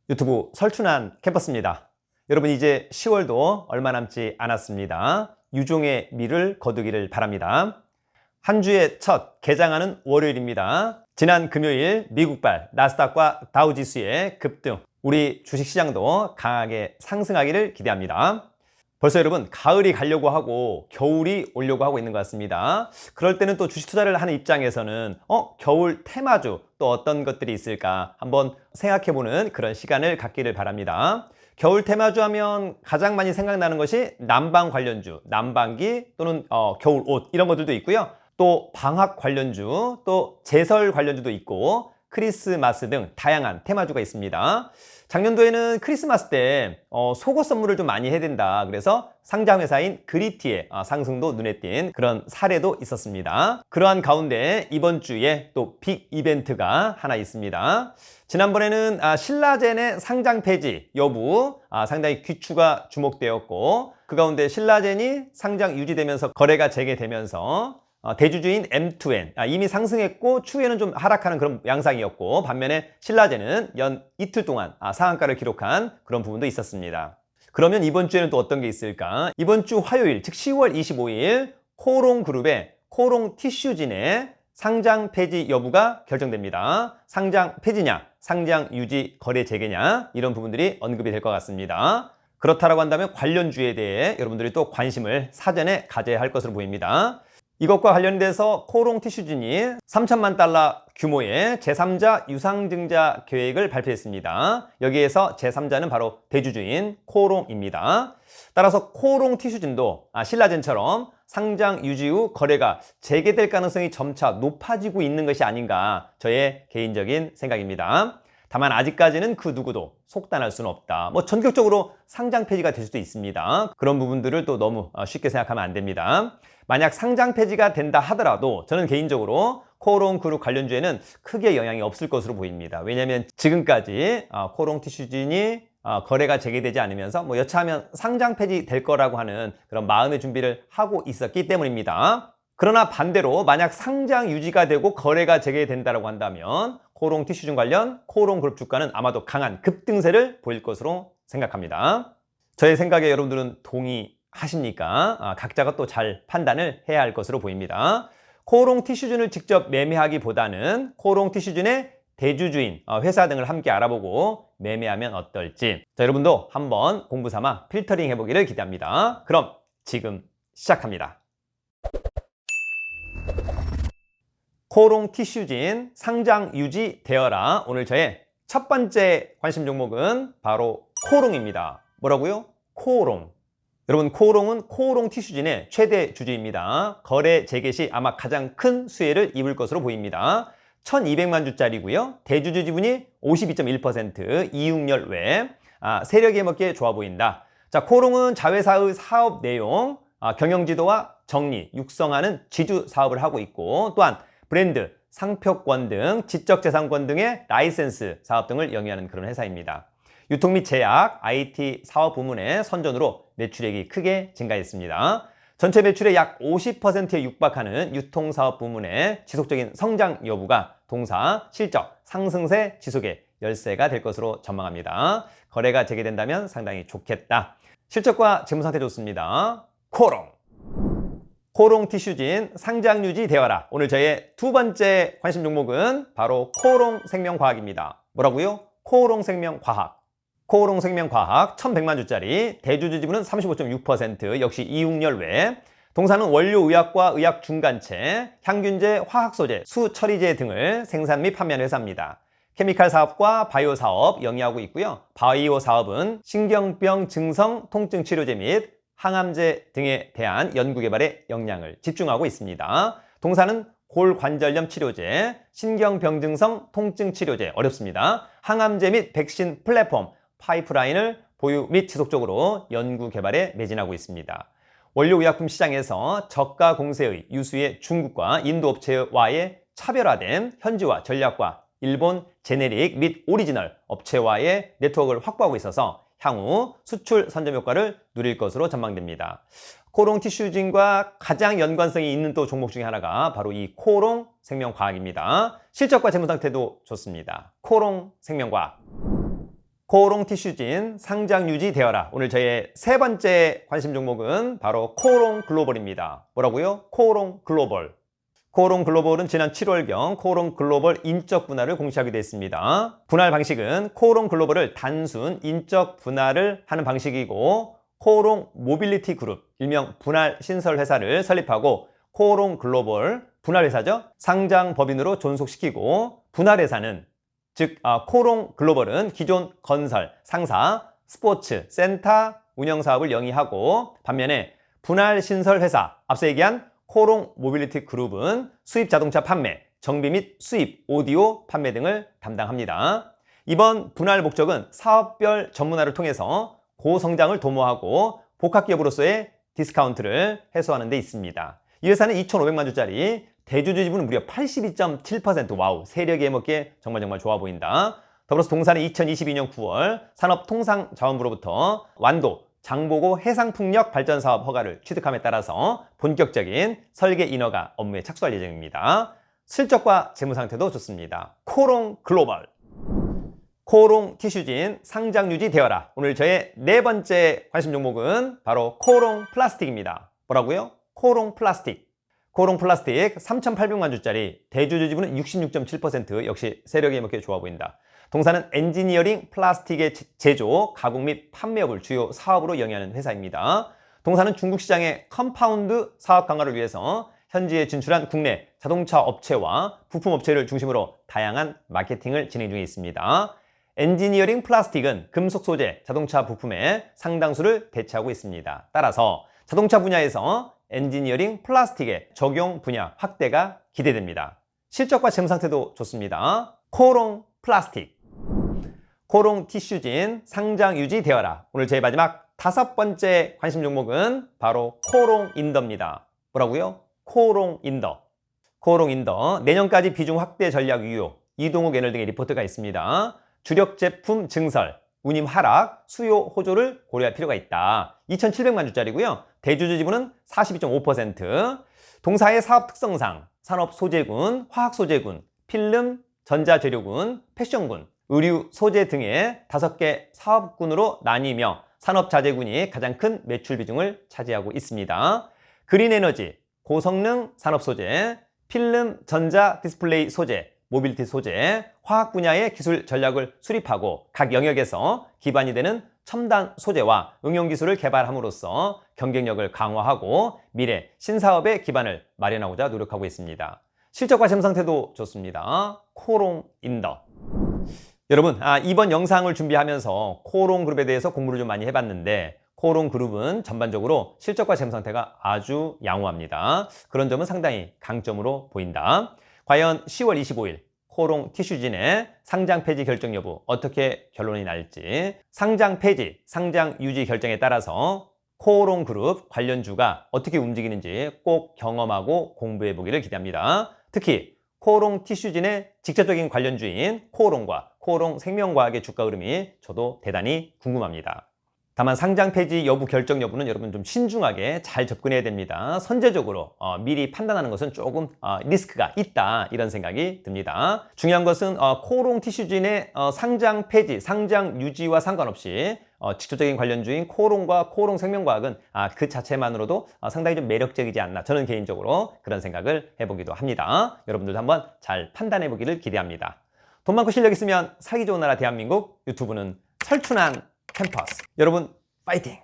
유튜브 설춘환 캠퍼스입니다. 여러분 이제 10월도 얼마 남지 않았습니다. 유종의 미를 거두기를 바랍니다. 한 주의 첫 개장하는 월요일입니다. 지난 금요일 미국발 나스닥과 다우지수의 급등, 우리 주식시장도 강하게 상승하기를 기대합니다. 벌써 여러분 가을이 가려고 하고 겨울이 오려고 하고 있는 것 같습니다. 그럴 때는 또 주식 투자를 하는 입장에서는 겨울 테마주 또 어떤 것들이 있을까 한번 생각해보는 그런 시간을 갖기를 바랍니다. 겨울 테마주 하면 가장 많이 생각나는 것이 난방 관련주, 난방기 또는 겨울 옷 이런 것들도 있고요. 또 방학 관련주, 또 제설 관련주도 있고 크리스마스 등 다양한 테마주가 있습니다. 작년도에는 크리스마스 때 속옷 선물을 좀 많이 해야 된다. 그래서 상장회사인 그리티의 상승도 눈에 띈 그런 사례도 있었습니다. 그러한 가운데 이번 주에 또 빅 이벤트가 하나 있습니다. 지난번에는 신라젠의 상장 폐지 여부 상당히 귀추가 주목되었고, 그 가운데 신라젠이 상장 유지되면서 거래가 재개되면서 대주주인 M2N 이미 상승했고 추후에는 좀 하락하는 그런 양상이었고, 반면에 신라젠은 연 이틀 동안 상한가를 기록한 그런 부분도 있었습니다. 그러면 이번 주에는 또 어떤 게 있을까? 이번 주 화요일, 즉 10월 25일 코롱그룹의 코롱 티슈진의 상장 폐지 여부가 결정됩니다. 상장 폐지냐, 상장 유지 거래 재개냐, 이런 부분들이 언급이 될 것 같습니다. 그렇다라고 한다면 관련주에 대해 여러분들이 또 관심을 사전에 가져야 할 것으로 보입니다. 이것과 관련돼서 코롱 티슈진이 3천만 달러 규모의 제3자 유상증자 계획을 발표했습니다. 여기에서 제3자는 바로 대주주인 코롱입니다. 따라서 코롱 티슈진도 신라젠처럼 상장 유지 후 거래가 재개될 가능성이 점차 높아지고 있는 것이 아닌가, 저의 개인적인 생각입니다. 다만 아직까지는 그 누구도 속단할 수는 없다. 전격적으로 상장 폐지가 될 수도 있습니다. 그런 부분들을 또 너무 쉽게 생각하면 안 됩니다. 만약 상장 폐지가 된다 하더라도 저는 개인적으로 코롱 그룹 관련주에는 크게 영향이 없을 것으로 보입니다. 왜냐하면 지금까지 코롱 티슈진이 거래가 재개되지 않으면서 여차하면 상장 폐지 될 거라고 하는 그런 마음의 준비를 하고 있었기 때문입니다. 그러나 반대로 만약 상장 유지가 되고 거래가 재개된다고 한다면 코롱 티슈진 관련 코롱 그룹 주가는 아마도 강한 급등세를 보일 것으로 생각합니다. 저의 생각에 여러분들은 동의하십니까? 각자가 또 잘 판단을 해야 할 것으로 보입니다. 코롱 티슈진을 직접 매매하기보다는 코롱 티슈진의 대주주인 회사 등을 함께 알아보고 매매하면 어떨지, 여러분도 한번 공부 삼아 필터링 해보기를 기대합니다. 그럼 지금 시작합니다. 코롱 티슈진 상장 유지 되어라. 오늘 저의 첫 번째 관심 종목은 바로 코롱입니다. 뭐라고요? 코롱. 여러분, 코롱은 코롱 티슈진의 최대 주주입니다. 거래 재개 시 아마 가장 큰 수혜를 입을 것으로 보입니다. 1200만 주짜리고요. 대주주 지분이 52.1%, 이윤열 외 세력에 먹기에 좋아 보인다. 자, 코롱은 자회사의 사업 내용, 경영지도와 정리, 육성하는 지주 사업을 하고 있고, 또한 브랜드, 상표권 등 지적재산권 등의 라이센스 사업 등을 영위하는 그런 회사입니다. 유통 및 제약, IT 사업 부문의 선전으로 매출액이 크게 증가했습니다. 전체 매출의 약 50%에 육박하는 유통사업 부문의 지속적인 성장 여부가 동사 실적 상승세 지속의 열쇠가 될 것으로 전망합니다. 거래가 재개된다면 상당히 좋겠다. 실적과 재무상태 좋습니다. 코롱 티슈진 상장 유지 되어라. 오늘 저의 두 번째 관심 종목은 바로 코롱 생명과학입니다. 뭐라고요? 코롱 생명과학. 코롱 생명과학 1100만 주짜리, 대주주 지분은 35.6%, 역시 이윤열 외. 동사는 원료 의약과 의약 중간체, 향균제, 화학소재, 수처리제 등을 생산 및 판매하는 회사입니다. 케미칼 사업과 바이오 사업 영위하고 있고요. 바이오 사업은 신경병 증성 통증 치료제 및 항암제 등에 대한 연구개발에 역량을 집중하고 있습니다. 동사는 골관절염 치료제, 신경병증성 통증 치료제, 어렵습니다. 항암제 및 백신 플랫폼, 파이프라인을 보유 및 지속적으로 연구개발에 매진하고 있습니다. 원료의약품 시장에서 저가 공세의 유수의 중국과 인도 업체와의 차별화된 현지화 전략과 일본 제네릭 및 오리지널 업체와의 네트워크를 확보하고 있어서 향후 수출 선점 효과를 누릴 것으로 전망됩니다. 코롱 티슈진과 가장 연관성이 있는 또 종목 중에 하나가 바로 이 코롱 생명과학입니다. 실적과 재무 상태도 좋습니다. 코롱 생명과학. 코오롱 티슈진 상장 유지되어라. 오늘 저의 세 번째 관심 종목은 바로 코오롱 글로벌입니다. 뭐라고요? 코오롱 글로벌. 코오롱 글로벌은 지난 7월경 코오롱 글로벌 인적 분할을 공시하기도 했습니다. 분할 방식은 코오롱 글로벌을 단순 인적 분할을 하는 방식이고, 코오롱 모빌리티 그룹, 일명 분할 신설 회사를 설립하고 코오롱 글로벌 분할 회사죠. 상장 법인으로 존속시키고, 분할 회사는 즉 코오롱 글로벌은 기존 건설, 상사, 스포츠, 센터 운영 사업을 영위하고, 반면에 분할 신설 회사, 앞서 얘기한 코오롱 모빌리티 그룹은 수입 자동차 판매, 정비 및 수입 오디오 판매 등을 담당합니다. 이번 분할 목적은 사업별 전문화를 통해서 고성장을 도모하고 복합기업으로서의 디스카운트를 해소하는 데 있습니다. 이 회사는 2,500만 주짜리, 대주주 지분은 무려 82.7%. 와우, 세력이 해먹기에 정말 좋아 보인다. 더불어서 동사는 2022년 9월 산업통상자원부로부터 완도, 장보고 해상풍력 발전사업 허가를 취득함에 따라서 본격적인 설계 인허가 업무에 착수할 예정입니다. 실적과 재무상태도 좋습니다. 코오롱 글로벌. 코오롱 티슈진 상장 유지되어라. 오늘 저의 네 번째 관심 종목은 바로 코오롱 플라스틱입니다. 뭐라고요? 코오롱 플라스틱. 코오롱 플라스틱 3,800만 주짜리, 대주주 지분은 66.7%. 역시 세력이 이렇게 좋아 보인다. 동사는 엔지니어링 플라스틱의 제조, 가공 및 판매업을 주요 사업으로 영위하는 회사입니다. 동사는 중국 시장의 컴파운드 사업 강화를 위해서 현지에 진출한 국내 자동차 업체와 부품 업체를 중심으로 다양한 마케팅을 진행 중에 있습니다. 엔지니어링 플라스틱은 금속 소재, 자동차 부품의 상당수를 대체하고 있습니다. 따라서 자동차 분야에서 엔지니어링 플라스틱의 적용 분야 확대가 기대됩니다. 실적과 재무 상태도 좋습니다. 코오롱 플라스틱. 코오롱 티슈진 상장 유지되어라. 오늘 제 마지막 다섯 번째 관심 종목은 바로 코오롱 인더입니다. 뭐라고요? 코오롱 인더. 코오롱 인더 내년까지 비중 확대 전략 유효, 이동욱 애널 등의 리포트가 있습니다. 주력 제품 증설, 운임 하락, 수요 호조를 고려할 필요가 있다. 2,700만 주짜리고요. 대주주 지분은 42.5%. 동사의 사업 특성상 산업 소재군, 화학 소재군, 필름, 전자재료군, 패션군, 의류 소재 등의 5개 사업군으로 나뉘며 산업자재군이 가장 큰 매출 비중을 차지하고 있습니다. 그린에너지, 고성능 산업 소재, 필름, 전자, 디스플레이 소재, 모빌리티 소재, 화학 분야의 기술 전략을 수립하고 각 영역에서 기반이 되는 첨단 소재와 응용 기술을 개발함으로써 경쟁력을 강화하고 미래 신사업의 기반을 마련하고자 노력하고 있습니다. 실적과 재무 상태도 좋습니다. 코오롱 인더. 여러분, 이번 영상을 준비하면서 코오롱 그룹에 대해서 공부를 좀 많이 해봤는데, 코오롱 그룹은 전반적으로 실적과 재무 상태가 아주 양호합니다. 그런 점은 상당히 강점으로 보인다. 과연 10월 25일 코오롱 티슈진의 상장 폐지 결정 여부 어떻게 결론이 날지, 상장 폐지, 상장 유지 결정에 따라서 코오롱 그룹 관련주가 어떻게 움직이는지 꼭 경험하고 공부해 보기를 기대합니다. 특히 코오롱 티슈진의 직접적인 관련주인 코오롱과 코오롱 생명과학의 주가 흐름이 저도 대단히 궁금합니다. 다만 상장 폐지 여부 결정 여부는 여러분 좀 신중하게 잘 접근해야 됩니다. 선제적으로 미리 판단하는 것은 조금 리스크가 있다, 이런 생각이 듭니다. 중요한 것은 코오롱 티슈진의 상장 폐지, 상장 유지와 상관없이 직접적인 관련주인 코오롱과 코오롱 생명과학은 그 자체만으로도 상당히 좀 매력적이지 않나, 저는 개인적으로 그런 생각을 해보기도 합니다. 여러분들도 한번 잘 판단해 보기를 기대합니다. 돈 많고 실력 있으면 살기 좋은 나라 대한민국, 유튜브는 설춘한 캠퍼스. 여러분 파이팅!